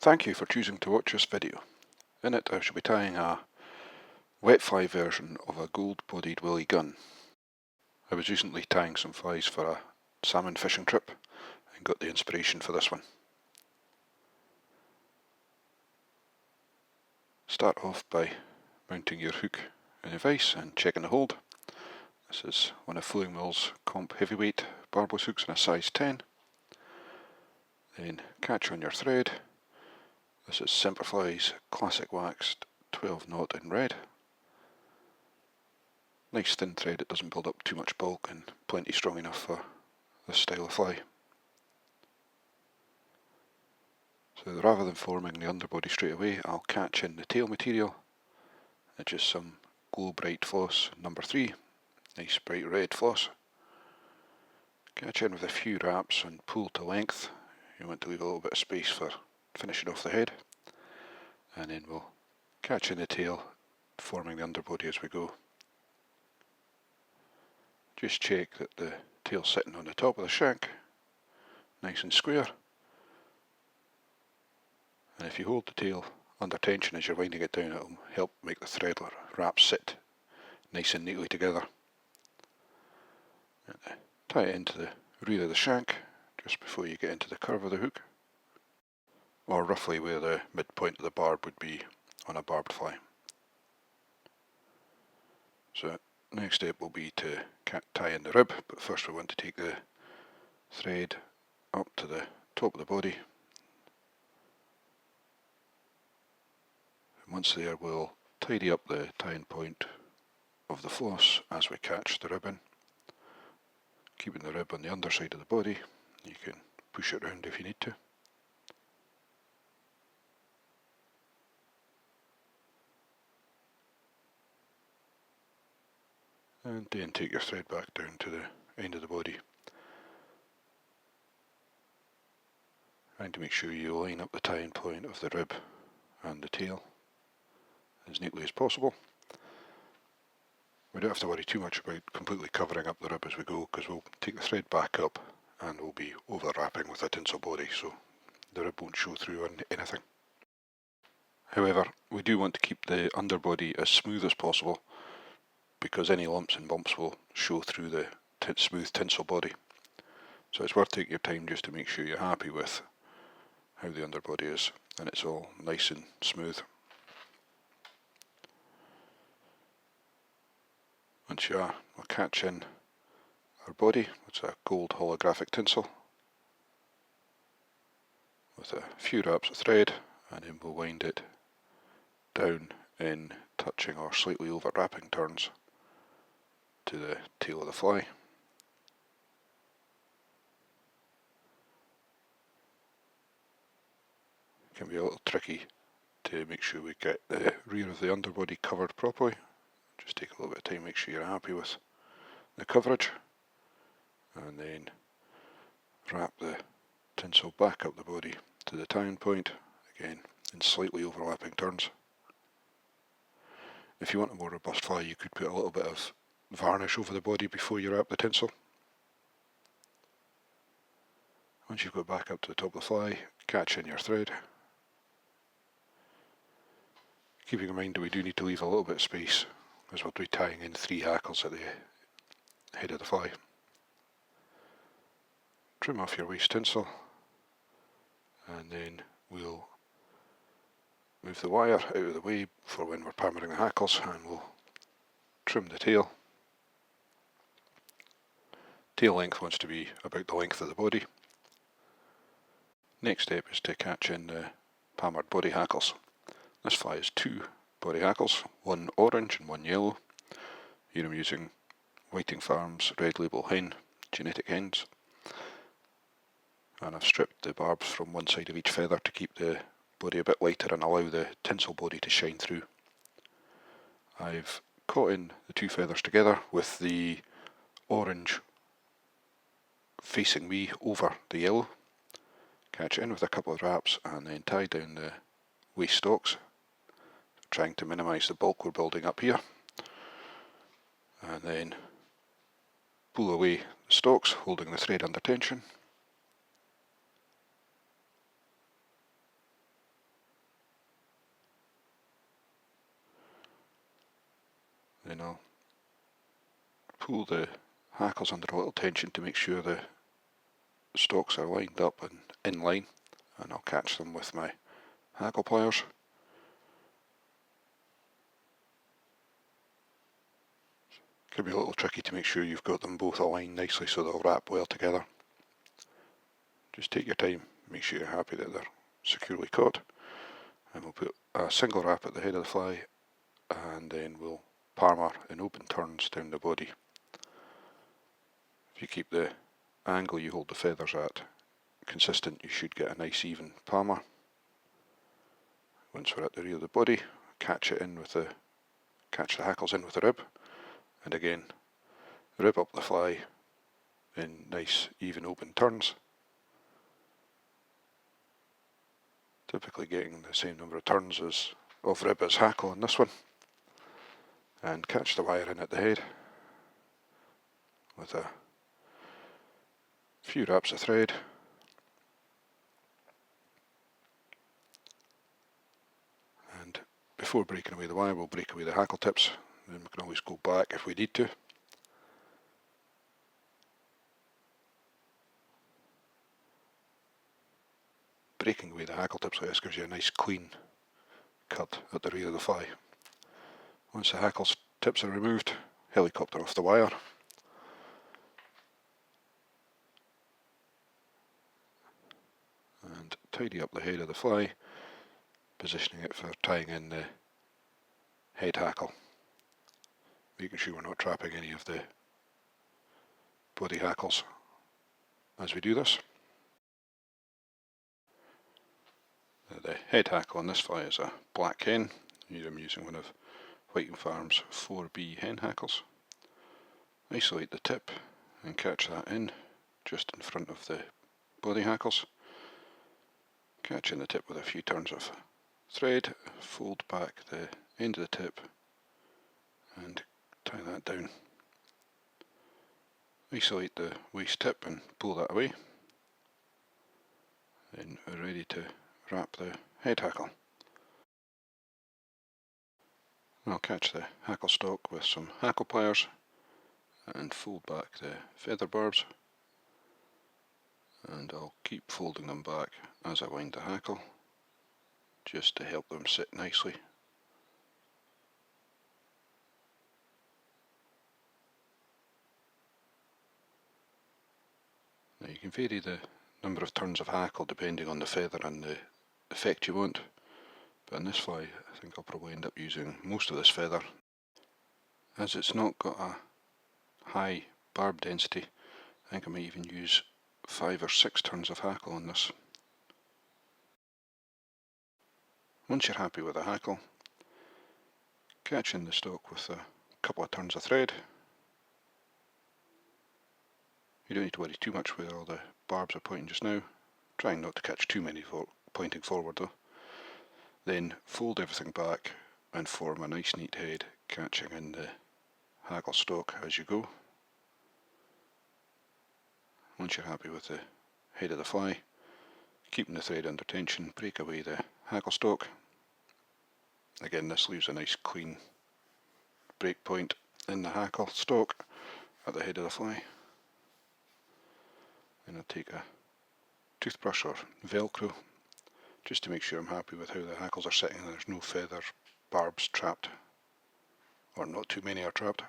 Thank you for choosing to watch this video. In it I shall be tying a wet fly version of a gold-bodied Willie Gun. I was recently tying some flies for a salmon fishing trip and got the inspiration for this one. Start off by mounting your hook in the vise and checking the hold. This is one of Flowing Mill's Comp Heavyweight barbless hooks in a size 10. Then catch on your thread. This is Semperfli's classic waxed 12 knot in red. Nice thin thread, it doesn't build up too much bulk and plenty strong enough for this style of fly. So rather than forming the underbody straight away, I'll catch in the tail material, which is some Glo-brite floss number 3, nice bright red floss. Catch in with a few wraps and pull to length. You want to leave a little bit of space for finishing off the head, and then we'll catch in the tail, forming the underbody as we go. Just check that the tail's sitting on the top of the shank, nice and square, and if you hold the tail under tension as you're winding it down, it'll help make the thread wrap sit nice and neatly together. And tie it into the rear of the shank just before you get into the curve of the hook, or roughly where the midpoint of the barb would be on a barbed fly. So next step will be to tie in the rib, but first we want to take the thread up to the top of the body. And once there, we'll tidy up the tying point of the floss as we catch the rib in, keeping the rib on the underside of the body. You can push it round if you need to. And then take your thread back down to the end of the body. Trying to make sure you line up the tying point of the rib and the tail as neatly as possible. We don't have to worry too much about completely covering up the rib as we go, because we'll take the thread back up and we'll be overwrapping with a tinsel body, so the rib won't show through on anything. However, we do want to keep the underbody as smooth as possible, because any lumps and bumps will show through the smooth tinsel body. So it's worth taking your time just to make sure you're happy with how the underbody is and it's all nice and smooth. Once you are, we'll catch in our body. It's a gold holographic tinsel with a few wraps of thread, and then we'll wind it down in touching or slightly overwrapping turns to the tail of the fly. It can be a little tricky to make sure we get the rear of the underbody covered properly. Just take a little bit of time, make sure you're happy with the coverage, and then wrap the tinsel back up the body to the tying point, again in slightly overlapping turns. If you want a more robust fly, you could put a little bit of varnish over the body before you wrap the tinsel. Once you've got back up to the top of the fly, catch in your thread. Keeping in mind that we do need to leave a little bit of space, as we'll be tying in 3 hackles at the head of the fly. Trim off your waste tinsel, and then we'll move the wire out of the way for when we're pammering the hackles, and we'll trim the tail. Tail length wants to be about the length of the body. Next step is to catch in the pammered body hackles. This fly has 2 body hackles, one orange and one yellow. Here I'm using Whiting Farms Red Label Hen, genetic hens. And I've stripped the barbs from one side of each feather to keep the body a bit lighter and allow the tinsel body to shine through. I've caught in the 2 feathers together with the orange facing me over the yellow. Catch it in with a couple of wraps and then tie down the waist stalks, trying to minimise the bulk we're building up here, and then pull away the stalks, holding the thread under tension. Then I'll pull the hackles under a little tension to make sure the stalks are lined up and in line, and I'll catch them with my hackle pliers. It can be a little tricky to make sure you've got them both aligned nicely so they'll wrap well together. Just take your time, make sure you're happy that they're securely caught, and we'll put a single wrap at the head of the fly, and then we'll palmer in open turns down the body. If you keep the angle you hold the feathers at consistent, you should get a nice even palmer. Once we're at the rear of the body, catch the hackles in with the rib, and again rib up the fly in nice even open turns, typically getting the same number of turns of rib as hackle in this one, and catch the wire in at the head with a few wraps of thread. And before breaking away the wire, we'll break away the hackle tips, then we can always go back if we need to. Breaking away the hackle tips like this gives you a nice clean cut at the rear of the fly. Once the hackle tips are removed, helicopter off the wire. And tidy up the head of the fly, positioning it for tying in the head hackle, making sure we're not trapping any of the body hackles as we do this. The head hackle on this fly is a black hen. Here I'm using one of Whiting Farms 4B hen hackles. Isolate the tip and catch that in just in front of the body hackles. Catch in the tip with a few turns of thread, fold back the end of the tip and tie that down. Isolate the waist tip and pull that away. Then we're ready to wrap the head hackle. I'll catch the hackle stalk with some hackle pliers and fold back the feather barbs, and I'll keep folding them back as I wind the hackle just to help them sit nicely. Now you can vary the number of turns of hackle depending on the feather and the effect you want, but in this fly I think I'll probably end up using most of this feather. As it's not got a high barb density, I think I might even use 5 or 6 turns of hackle on this. Once you're happy with the hackle, catch in the stalk with a couple of turns of thread. You don't need to worry too much where all the barbs are pointing just now, trying not to catch too many pointing forward though. Then fold everything back and form a nice neat head, catching in the hackle stalk as you go. Once you're happy with the head of the fly, keeping the thread under tension, break away the hackle stalk. Again, this leaves a nice clean break point in the hackle stalk at the head of the fly. Then I'll take a toothbrush or velcro just to make sure I'm happy with how the hackles are sitting and there's no feather barbs trapped, or not too many are trapped.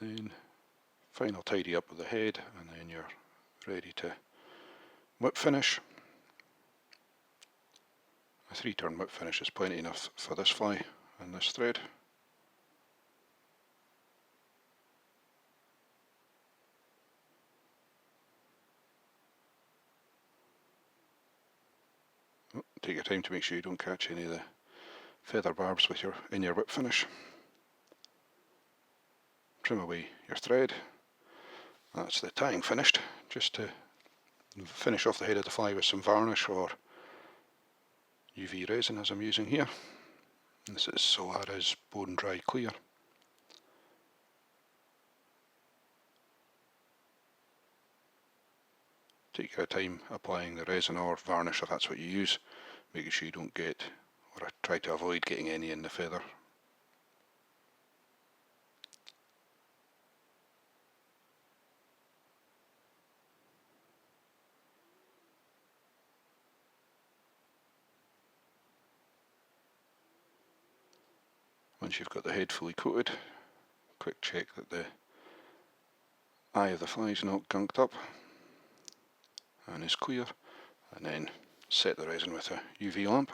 Then final tidy up with the head, and then you're ready to whip finish. A 3-turn whip finish is plenty enough for this fly and this thread. Take your time to make sure you don't catch any of the feather barbs in your whip finish. Trim away your thread. That's the tying finished. Just to finish off the head of the fly with some varnish or UV resin as I'm using here. This is Solaris Bone Dry Clear. Take your time applying the resin or varnish if that's what you use, making sure you don't get, or try to avoid getting any in the feather Once you've got the head fully coated, quick check that the eye of the fly is not gunked up and is clear, and then set the resin with a UV lamp.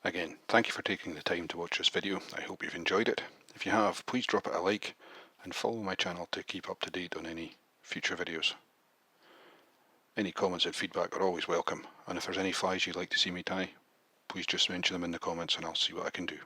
Again, thank you for taking the time to watch this video. I hope you've enjoyed it. If you have, please drop it a like and follow my channel to keep up to date on any future videos. Any comments and feedback are always welcome, and if there's any flies you'd like to see me tie, please just mention them in the comments and I'll see what I can do.